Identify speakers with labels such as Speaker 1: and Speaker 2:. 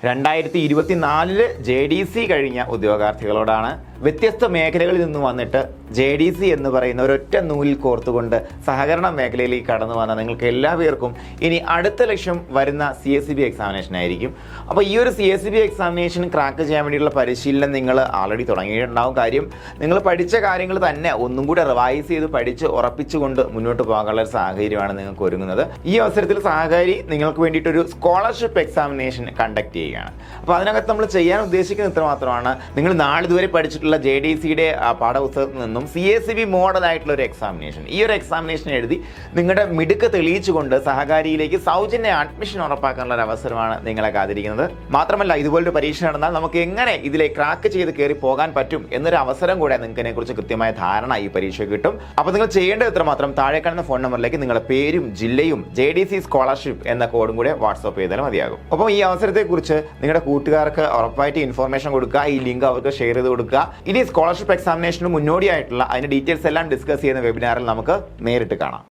Speaker 1: 2024 JDC കഴിഞ്ഞ ഉദ്യോഗാർത്ഥികളോടാണ്. വ്യത്യസ്ത മേഖലകളിൽ നിന്ന് വന്നിട്ട് JDC എന്ന് പറയുന്ന ഒരൊറ്റ നൂലിൽ കോർത്തുകൊണ്ട് സഹകരണ മേഖലയിലേക്ക് കടന്നു വന്ന നിങ്ങൾക്ക് എല്ലാവർക്കും ഇനി അടുത്ത ലക്ഷ്യം വരുന്ന CSEB എക്സാമിനേഷൻ ആയിരിക്കും. അപ്പോൾ ഈ ഒരു CSEB എക്സാമിനേഷൻ ക്രാക്ക് ചെയ്യാൻ വേണ്ടിയുള്ള പരിശീലനം നിങ്ങൾ ആൾറെഡി തുടങ്ങിയിട്ടുണ്ടാവും. കാര്യം നിങ്ങൾ പഠിച്ച കാര്യങ്ങൾ തന്നെ ഒന്നും കൂടി റിവൈസ് ചെയ്ത് പഠിച്ച് ഉറപ്പിച്ചുകൊണ്ട് മുന്നോട്ട് പോകാനുള്ള ഒരു സാഹചര്യമാണ് നിങ്ങൾക്ക് ഒരുങ്ങുന്നത്. ഈ അവസരത്തിൽ സഹകാരി നിങ്ങൾക്ക് വേണ്ടിയിട്ടൊരു സ്കോളർഷിപ്പ് എക്സാമിനേഷൻ കണ്ടക്ട് ചെയ്യുകയാണ്. അപ്പോൾ അതിനകത്ത് നമ്മൾ ചെയ്യാൻ ഉദ്ദേശിക്കുന്ന ഇത്ര മാത്രമാണ്, നിങ്ങൾ നാളിതുവരെ പഠിച്ചിട്ടുള്ള JDCയുടെ പാഠപുസ്തകത്തിൽ നിന്നും CSEB മോഡലായിട്ടുള്ള ഒരു എക്സാമിനേഷൻ, ഈ ഒരു എക്സാമിനേഷൻ എഴുതി നിങ്ങളുടെ മിടുക്ക് തെളിയിച്ചുകൊണ്ട് സഹകാരിയിലേക്ക് സൗജന്യ അഡ്മിഷൻ ഉറപ്പാക്കാനുള്ള ഒരു അവസരമാണ് നിങ്ങളെ കാത്തിരിക്കുന്നത്. മാത്രമല്ല ഇതുപോലൊരു പരീക്ഷ നടന്നാൽ നമുക്ക് എങ്ങനെ ഇതിലെ ക്രാക്ക് ചെയ്ത് കയറി പോകാൻ പറ്റും എന്നൊരു അവസരം കൂടെ നിങ്ങൾക്ക് ഇതിനെക്കുറിച്ച് കൃത്യമായ ധാരണ ഈ പരീക്ഷ കിട്ടും. അപ്പോൾ നിങ്ങൾ ചെയ്യേണ്ടത് ഇത്ര മാത്രം, താഴെ കാണുന്ന ഫോൺ നമ്പറിലേക്ക് നിങ്ങളുടെ പേരും ജില്ലയും JDC സ്കോളർഷിപ്പ് എന്ന കോഡും കൂടെ വാട്സ്ആപ്പ് ചെയ്താലും മതിയാകും. അപ്പോൾ ഈ അവസരത്തെക്കുറിച്ച് നിങ്ങളുടെ കൂട്ടുകാർക്ക് ഉറപ്പായിട്ട് ഇൻഫോർമേഷൻ കൊടുക്കുക, ഈ ലിങ്ക് അവർക്ക് ഷെയർ ചെയ്ത് കൊടുക്കുക. ഇനി സ്കോളർഷിപ്പ് എക്സാമിനേഷന് മുന്നോടിയായിട്ടുള്ള അതിന്റെ ഡീറ്റെയിൽസ് എല്ലാം ഡിസ്കസ് ചെയ്യുന്ന വെബിനാറിൽ നമുക്ക് നേരിട്ട് കാണാം.